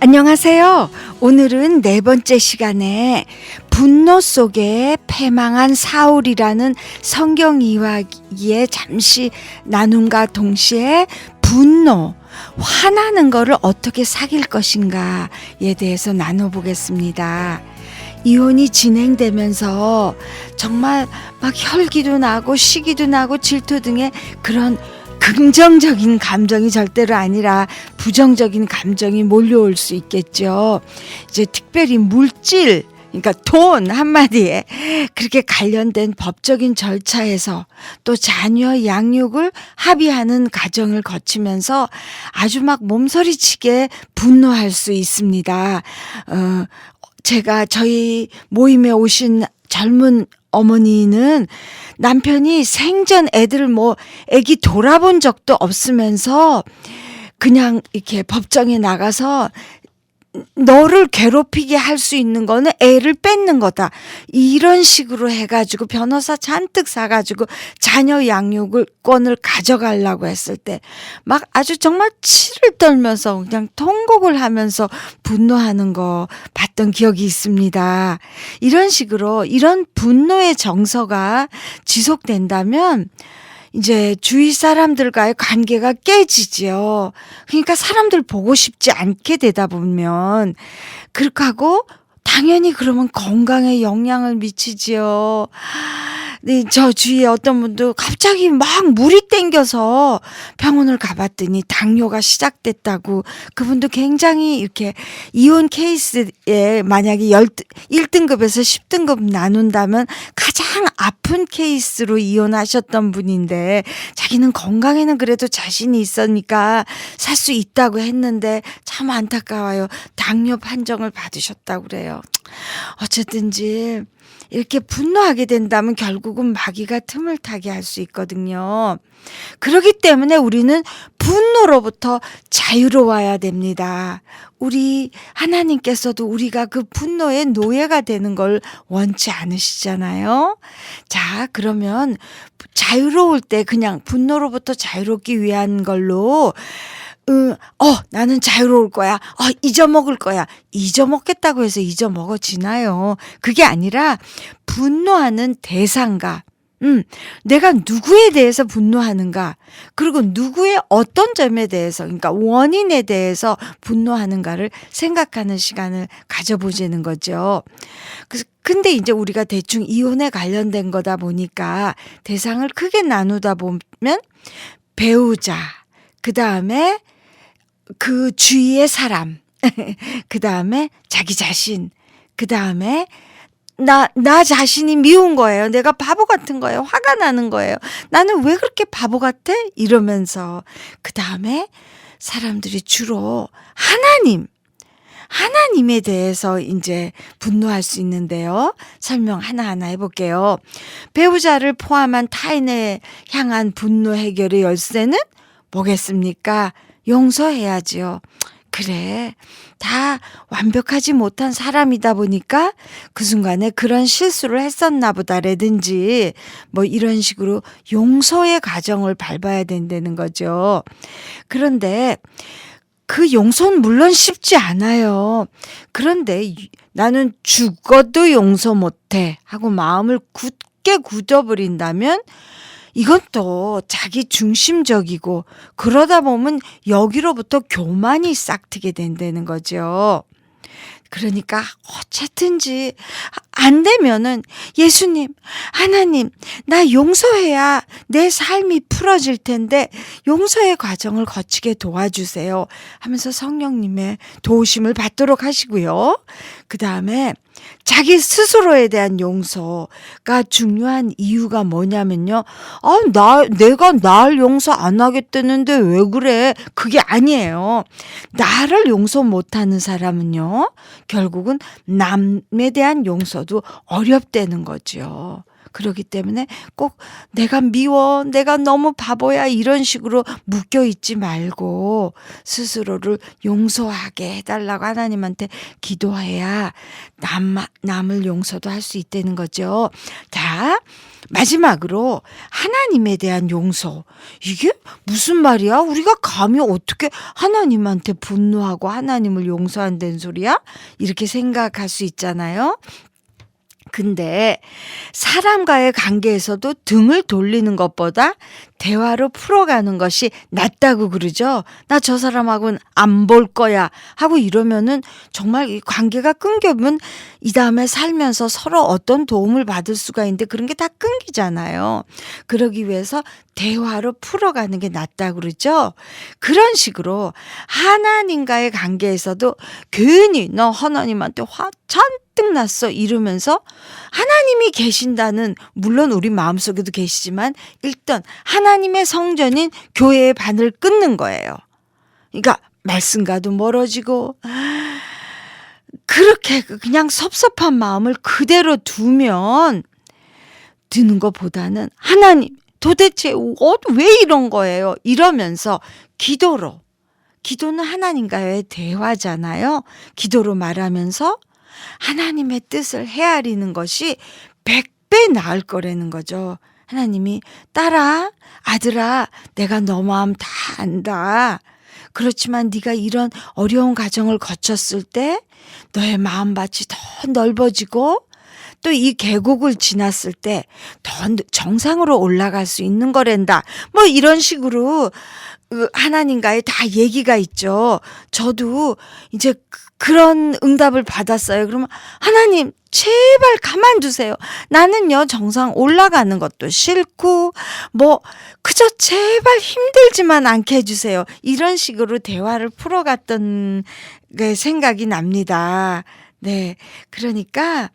안녕하세요. 오늘은 네 번째 시간에 분노 속에 패망한 사울이라는 성경 이야기에 잠시 나눔과 동시에 분노, 화나는 거를 어떻게 사귈 것인가에 대해서 나눠보겠습니다. 이혼이 진행되면서 정말 막 혈기도 나고 시기도 나고 질투 등의 그런 긍정적인 감정이 절대로 아니라 부정적인 감정이 몰려올 수 있겠죠. 이제 특별히 물질, 그러니까 돈 한마디에 그렇게 관련된 법적인 절차에서 또 자녀 양육을 합의하는 과정을 거치면서 아주 막 몸서리치게 분노할 수 있습니다. 제가 저희 모임에 오신 젊은 어머니는 남편이 생전 애기 돌아본 적도 없으면서 그냥 이렇게 법정에 나가서 너를 괴롭히게 할 수 있는 거는 애를 뺏는 거다. 이런 식으로 해가지고 변호사 잔뜩 사가지고 자녀 양육권을 가져가려고 했을 때 막 아주 정말 치를 떨면서 그냥 통곡을 하면서 분노하는 거 봤던 기억이 있습니다. 이런 식으로 이런 분노의 정서가 지속된다면 이제 주위 사람들과의 관계가 깨지지요. 그러니까 사람들 보고 싶지 않게 되다 보면 그렇게 하고 당연히 그러면 건강에 영향을 미치지요. 네, 저 주위에 어떤 분도 갑자기 막 물이 땡겨서 병원을 가봤더니 당뇨가 시작됐다고. 그분도 굉장히 이렇게 이혼 케이스에 만약에 1등급에서 10등급 나눈다면 가장 아픈 케이스로 이혼하셨던 분인데 자기는 건강에는 그래도 자신이 있으니까 살 수 있다고 했는데 참 안타까워요. 당뇨 판정을 받으셨다고 그래요. 어쨌든지 이렇게 분노하게 된다면 결국은 마귀가 틈을 타게 할 수 있거든요. 그렇기 때문에 우리는 분노로부터 자유로워야 됩니다. 우리 하나님께서도 우리가 그 분노의 노예가 되는 걸 원치 않으시잖아요. 자, 그러면 자유로울 때 그냥 분노로부터 자유롭기 위한 걸로 나는 자유로울 거야. 잊어먹을 거야. 잊어먹겠다고 해서 잊어먹어지나요? 그게 아니라 분노하는 대상과 내가 누구에 대해서 분노하는가, 그리고 누구의 어떤 점에 대해서, 그러니까 원인에 대해서 분노하는가를 생각하는 시간을 가져보자는 거죠. 근데 이제 우리가 대충 이혼에 관련된 거다 보니까 대상을 크게 나누다 보면 배우자, 그 다음에 그 주위의 사람, 그 다음에 자기 자신, 그 다음에 나 자신이 미운 거예요. 내가 바보 같은 거예요. 화가 나는 거예요. 나는 왜 그렇게 바보 같아? 이러면서 그 다음에 사람들이 주로 하나님에 대해서 이제 분노할 수 있는데요. 설명 하나하나 해볼게요. 배우자를 포함한 타인에 향한 분노 해결의 열쇠는 뭐겠습니까? 용서해야지요. 그래, 다 완벽하지 못한 사람이다 보니까 그 순간에 그런 실수를 했었나 보다라든지 뭐 이런 식으로 용서의 과정을 밟아야 된다는 거죠. 그런데 그 용서는 물론 쉽지 않아요. 그런데 나는 죽어도 용서 못해 하고 마음을 굳게 굳어버린다면 이건 또 자기 중심적이고 그러다 보면 여기로부터 교만이 싹트게 된다는 거죠. 그러니까 어쨌든지 안 되면은 예수님, 하나님, 나 용서해야 내 삶이 풀어질 텐데 용서의 과정을 거치게 도와주세요 하면서 성령님의 도우심을 받도록 하시고요. 그 다음에 자기 스스로에 대한 용서가 중요한 이유가 뭐냐면요. 내가 날 용서 안 하겠다는데 왜 그래? 그게 아니에요. 나를 용서 못하는 사람은요, 결국은 남에 대한 용서도 어렵다는 거죠. 그렇기 때문에 꼭 내가 미워, 내가 너무 바보야 이런 식으로 묶여 있지 말고 스스로를 용서하게 해달라고 하나님한테 기도해야 남을 용서도 할 수 있다는 거죠. 자, 마지막으로 하나님에 대한 용서. 이게 무슨 말이야? 우리가 감히 어떻게 하나님한테 분노하고 하나님을 용서한다는 소리야? 이렇게 생각할 수 있잖아요. 근데 사람과의 관계에서도 등을 돌리는 것보다 대화로 풀어가는 것이 낫다고 그러죠. 나 저 사람하고는 안 볼 거야 하고 이러면은 정말 이 관계가 끊기면 이 다음에 살면서 서로 어떤 도움을 받을 수가 있는데 그런 게 다 끊기잖아요. 그러기 위해서 대화로 풀어가는 게 낫다고 그러죠. 그런 식으로 하나님과의 관계에서도 괜히 너 하나님한테 화 잔뜩 났어 이러면서 하나님이 계신다는 물론 우리 마음속에도 계시지만 일단 하나님의 성전인 교회의 바늘 끊는 거예요. 그러니까 말씀과도 멀어지고 그렇게 그냥 섭섭한 마음을 그대로 두면 드는 것보다는 하나님 도대체 왜 이런 거예요? 이러면서 기도는 하나님과의 대화잖아요. 기도로 말하면서 하나님의 뜻을 헤아리는 것이 100배 나을 거라는 거죠. 하나님이 딸아, 아들아, 내가 너 마음 다 안다. 그렇지만 네가 이런 어려운 과정을 거쳤을 때 너의 마음밭이 더 넓어지고 또 이 계곡을 지났을 때 더 정상으로 올라갈 수 있는 거란다. 뭐 이런 식으로 하나님과의 다 얘기가 있죠. 저도 이제 그런 응답을 받았어요. 그러면 하나님 제발 가만두세요. 나는요 정상 올라가는 것도 싫고 뭐 그저 제발 힘들지만 않게 해주세요. 이런 식으로 대화를 풀어갔던 게 생각이 납니다. 네, 그러니까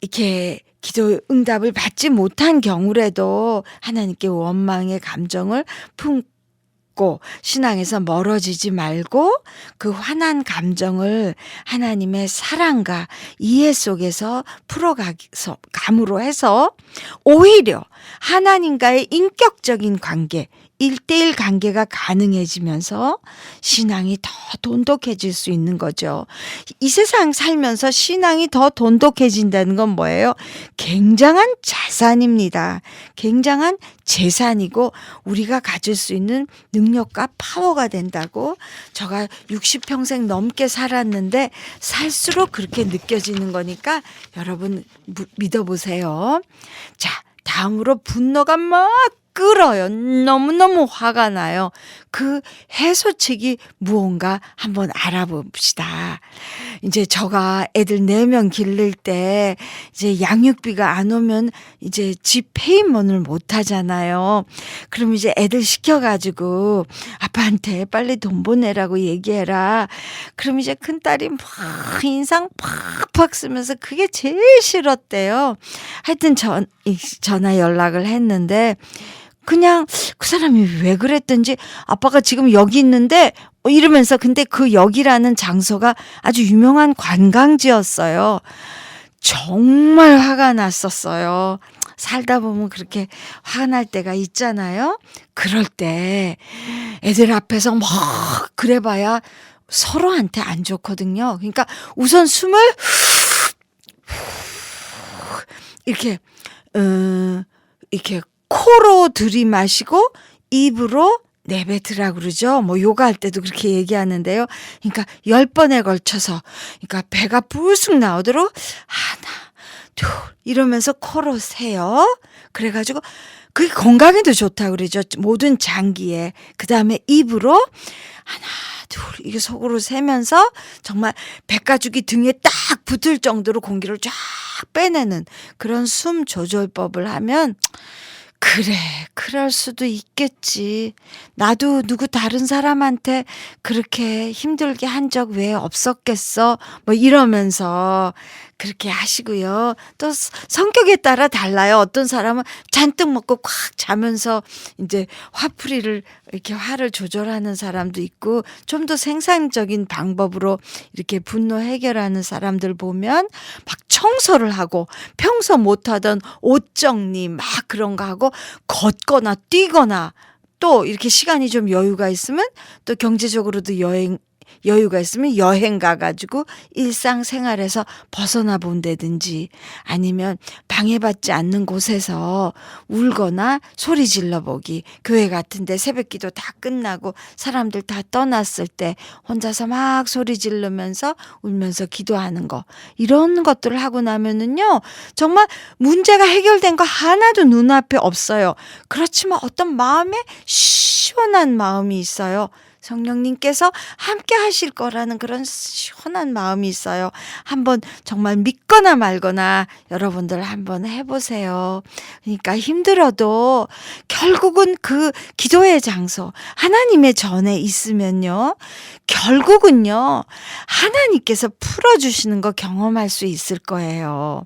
이렇게 기도 응답을 받지 못한 경우라도 하나님께 원망의 감정을 품고 신앙에서 멀어지지 말고 그 화난 감정을 하나님의 사랑과 이해 속에서 감으로 해서 오히려 하나님과의 인격적인 관계 1대1 관계가 가능해지면서 신앙이 더 돈독해질 수 있는 거죠. 이 세상 살면서 신앙이 더 돈독해진다는 건 뭐예요? 굉장한 자산입니다. 굉장한 재산이고 우리가 가질 수 있는 능력과 파워가 된다고 제가 60평생 넘게 살았는데 살수록 그렇게 느껴지는 거니까 여러분 믿어보세요. 자, 다음으로 분노가 막 끓어요. 너무너무 화가 나요. 그 해소책이 무언가 한번 알아봅시다. 이제 저가 애들 4명 기를 때 이제 양육비가 안 오면 이제 집 페이먼을 못 하잖아요. 그럼 이제 애들 시켜가지고 아빠한테 빨리 돈 보내라고 얘기해라. 그럼 이제 큰딸이 막 인상 팍팍 쓰면서 그게 제일 싫었대요. 하여튼 전화 연락을 했는데 그냥 그 사람이 왜 그랬든지 아빠가 지금 여기 있는데 이러면서 근데 그 여기라는 장소가 아주 유명한 관광지였어요. 정말 화가 났었어요. 살다 보면 그렇게 화날 때가 있잖아요. 그럴 때 애들 앞에서 막 그래봐야 서로한테 안 좋거든요. 그러니까 우선 숨을 이렇게 코로 들이마시고 입으로 내뱉으라 그러죠. 뭐 요가할 때도 그렇게 얘기하는데요. 그러니까 10번에 걸쳐서 그러니까 배가 불쑥 나오도록 하나, 둘 이러면서 코로 세요. 그래가지고 그게 건강에도 좋다고 그러죠. 모든 장기에. 그다음에 입으로 하나, 둘 이게 속으로 세면서 정말 백가죽이 등에 딱 붙을 정도로 공기를 쫙 빼내는 그런 숨 조절법을 하면 그래, 그럴 수도 있겠지. 나도 누구 다른 사람한테 그렇게 힘들게 한 적 왜 없었겠어? 뭐 이러면서 그렇게 하시고요. 또 성격에 따라 달라요. 어떤 사람은 잔뜩 먹고 콱 자면서 이제 화풀이를 이렇게 화를 조절하는 사람도 있고 좀 더 생산적인 방법으로 이렇게 분노 해결하는 사람들 보면 막 청소를 하고 평소 못하던 옷 정리 막 그런 거 하고 걷거나 뛰거나 또 이렇게 시간이 좀 여유가 있으면 또 경제적으로도 여유가 있으면 여행 가가지고 일상생활에서 벗어나 본다든지 아니면 방해받지 않는 곳에서 울거나 소리 질러보기. 교회 같은데 새벽기도 다 끝나고 사람들 다 떠났을 때 혼자서 막 소리 지르면서 울면서 기도하는 거. 이런 것들을 하고 나면은요 정말 문제가 해결된 거 하나도 눈앞에 없어요. 그렇지만 어떤 마음에 시원한 마음이 있어요. 성령님께서 함께 하실 거라는 그런 시원한 마음이 있어요. 한번 정말 믿거나 말거나 여러분들 한번 해보세요. 그러니까 힘들어도 결국은 그 기도의 장소, 하나님의 전에 있으면요. 결국은요. 하나님께서 풀어주시는 거 경험할 수 있을 거예요.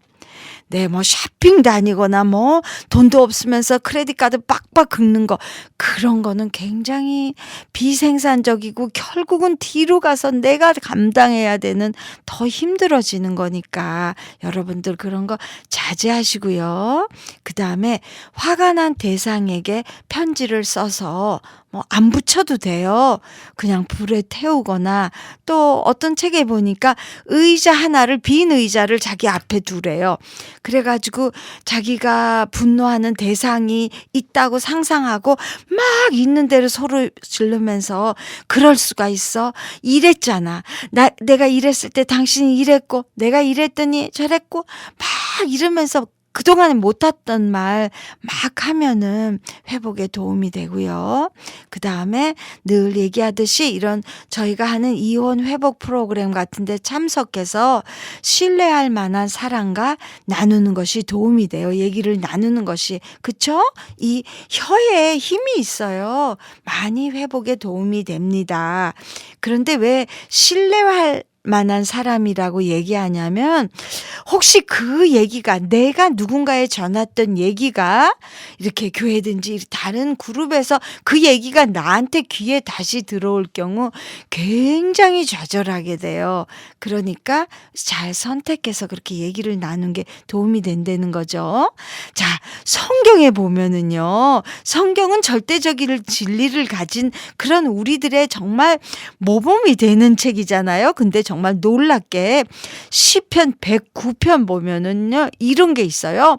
네, 뭐 쇼핑 다니거나 뭐 돈도 없으면서 크레딧 카드 빡빡 긁는 거 그런 거는 굉장히 비생산적이고 결국은 뒤로 가서 내가 감당해야 되는 더 힘들어지는 거니까 여러분들 그런 거 자제하시고요. 그다음에 화가 난 대상에게 편지를 써서 뭐 안 붙여도 돼요. 그냥 불에 태우거나 또 어떤 책에 보니까 의자 하나를 빈 의자를 자기 앞에 두래요. 그래가지고 자기가 분노하는 대상이 있다고 상상하고 막 있는 대로 소리 지르면서 그럴 수가 있어. 이랬잖아. 내가 이랬을 때 당신이 이랬고 내가 이랬더니 저랬고 막 이러면서 그동안에 못했던 말 막 하면은 회복에 도움이 되고요. 그 다음에 늘 얘기하듯이 이런 저희가 하는 이혼 회복 프로그램 같은데 참석해서 신뢰할 만한 사람과 나누는 것이 도움이 돼요. 얘기를 나누는 것이. 그쵸? 이 혀에 힘이 있어요. 많이 회복에 도움이 됩니다. 그런데 왜 신뢰할 만한 사람이라고 얘기하냐면 혹시 그 얘기가 내가 누군가에 전했던 얘기가 이렇게 교회든지 다른 그룹에서 그 얘기가 나한테 귀에 다시 들어올 경우 굉장히 좌절하게 돼요. 그러니까 잘 선택해서 그렇게 얘기를 나눈 게 도움이 된다는 거죠. 자, 성경에 보면은요. 성경은 절대적인 진리를 가진 그런 우리들의 정말 모범이 되는 책이잖아요. 근데 정말 놀랍게 시편 109편 보면은요 이런 게 있어요.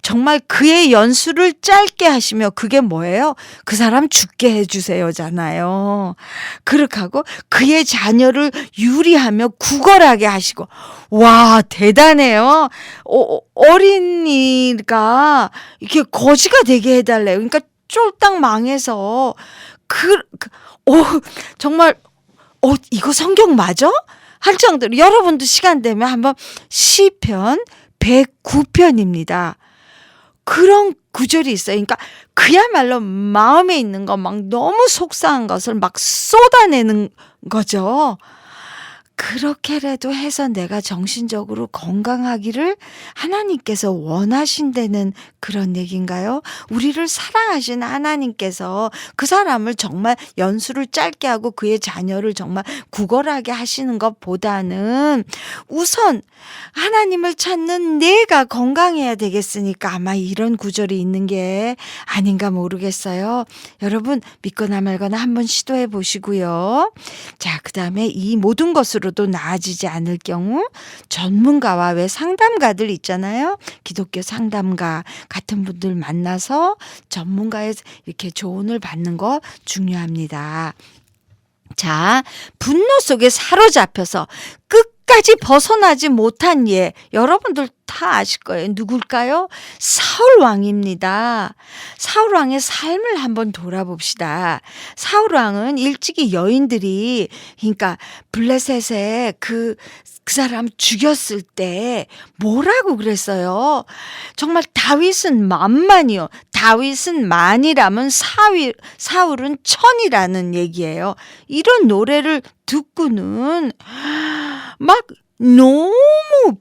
정말 그의 연수를 짧게 하시며 그게 뭐예요? 그 사람 죽게 해주세요잖아요. 그렇게 하고 그의 자녀를 유리하며 구걸하게 하시고 와 대단해요. 어린이가 이렇게 거지가 되게 해달래요. 그러니까 쫄딱 망해서 정말 이거 성경 맞아? 할 정도로 여러분도 시간 되면 한번 시편 109편입니다. 그런 구절이 있어요. 그러니까 그야말로 마음에 있는 거 막 너무 속상한 것을 막 쏟아내는 거죠. 그렇게라도 해서 내가 정신적으로 건강하기를 하나님께서 원하신다는 그런 얘기인가요? 우리를 사랑하신 하나님께서 그 사람을 정말 연수를 짧게 하고 그의 자녀를 정말 구걸하게 하시는 것보다는 우선 하나님을 찾는 내가 건강해야 되겠으니까 아마 이런 구절이 있는 게 아닌가 모르겠어요. 여러분 믿거나 말거나 한번 시도해 보시고요. 자, 그다음에 이 모든 것으로도 나아지지 않을 경우 전문가와 왜 상담가들 있잖아요. 기독교 상담가 같은 분들 만나서 전문가의 이렇게 조언을 받는 거 중요합니다. 자, 분노 속에 사로잡혀서 끝까지 벗어나지 못한 예, 여러분들 다 아실 거예요. 누굴까요? 사울 왕입니다. 사울 왕의 삶을 한번 돌아봅시다. 사울 왕은 일찍이 여인들이 그러니까 블레셋에 그 사람 죽였을 때 뭐라고 그랬어요? 정말 다윗은 만만이요. 다윗은 만이라면 사울은 천이라는 얘기예요. 이런 노래를 듣고는 막 너무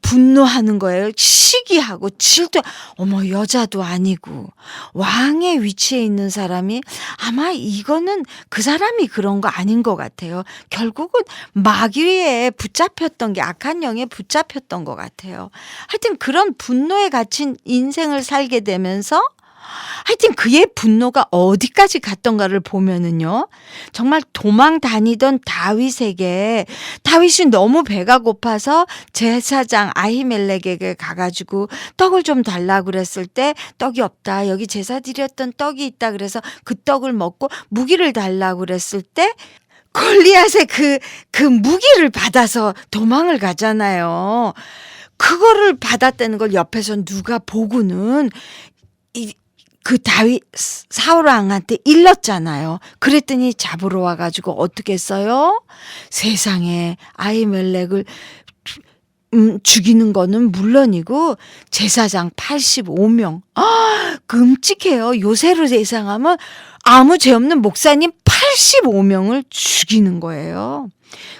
분노하는 거예요. 시기하고 질투. 어머, 여자도 아니고 왕의 위치에 있는 사람이 아마 이거는 그 사람이 그런 거 아닌 것 같아요. 결국은 마귀에 붙잡혔던 게 악한 영에 붙잡혔던 것 같아요. 하여튼 그런 분노에 갇힌 인생을 살게 되면서 하여튼 그의 분노가 어디까지 갔던가를 보면은요. 정말 도망 다니던 다윗에게 다윗이 너무 배가 고파서 제사장 아히멜렉에게 가가지고 떡을 좀 달라고 그랬을 때 떡이 없다. 여기 제사 드렸던 떡이 있다. 그래서 그 떡을 먹고 무기를 달라고 그랬을 때 골리앗의 그 무기를 받아서 도망을 가잖아요. 그거를 받았다는 걸 옆에서 누가 보고는 그 다윗 사울 왕한테 일렀잖아요. 그랬더니 잡으러 와가지고 어떻게 했어요? 세상에 아히멜렉을 죽이는 거는 물론이고 제사장 85명. 끔찍해요. 요새로 예상하면 아무 죄 없는 목사님 85명을 죽이는 거예요.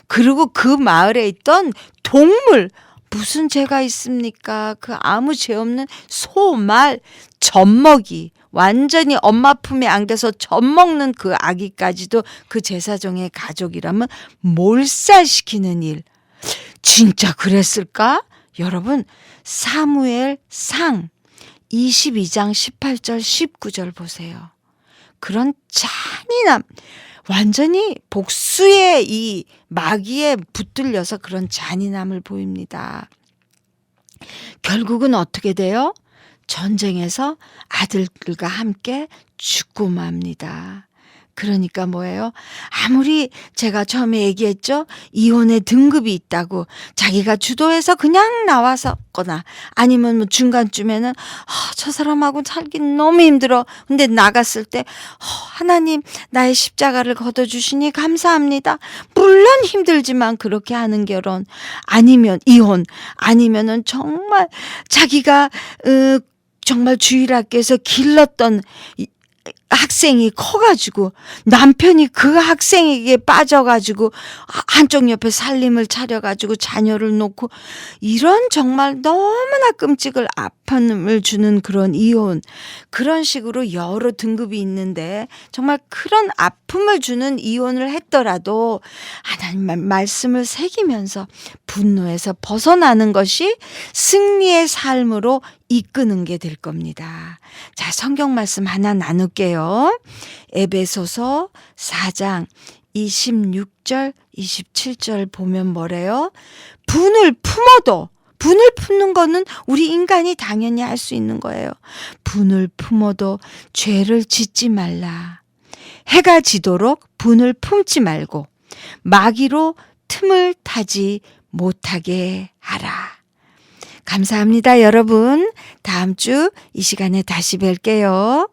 그리고 그 마을에 있던 동물 무슨 죄가 있습니까? 그 아무 죄 없는 소, 말, 젖먹이 완전히 엄마 품에 안겨서 젖먹는 그 아기까지도 그 제사장의 가족이라면 몰살시키는 일. 진짜 그랬을까? 여러분 사무엘 상 22장 18절 19절 보세요. 그런 잔인함. 완전히 복수의 이 마귀에 붙들려서 그런 잔인함을 보입니다. 결국은 어떻게 돼요? 전쟁에서 아들들과 함께 죽고 맙니다. 그러니까 뭐예요? 아무리 제가 처음에 얘기했죠. 이혼의 등급이 있다고 자기가 주도해서 그냥 나와서거나 아니면 뭐 중간쯤에는 저 사람하고 살긴 너무 힘들어. 근데 나갔을 때 하나님 나의 십자가를 걷어주시니 감사합니다. 물론 힘들지만 그렇게 하는 결혼 아니면 이혼 아니면은 정말 자기가 정말 주일학교에서 길렀던 학생이 커가지고 남편이 그 학생에게 빠져가지고 한쪽 옆에 살림을 차려가지고 자녀를 놓고 이런 정말 너무나 끔찍을 아픔을 주는 그런 이혼 그런 식으로 여러 등급이 있는데 정말 그런 아픔을 주는 이혼을 했더라도 하나님 말씀을 새기면서 분노에서 벗어나는 것이 승리의 삶으로 이끄는 게 될 겁니다. 자, 성경 말씀 하나 나눌게요. 에베소서 4장 26절 27절 보면 뭐래요? 분을 품는 거는 우리 인간이 당연히 할 수 있는 거예요. 분을 품어도 죄를 짓지 말라. 해가 지도록 분을 품지 말고 마귀로 틈을 타지 못하게 하라. 감사합니다, 여러분. 다음 주 이 시간에 다시 뵐게요.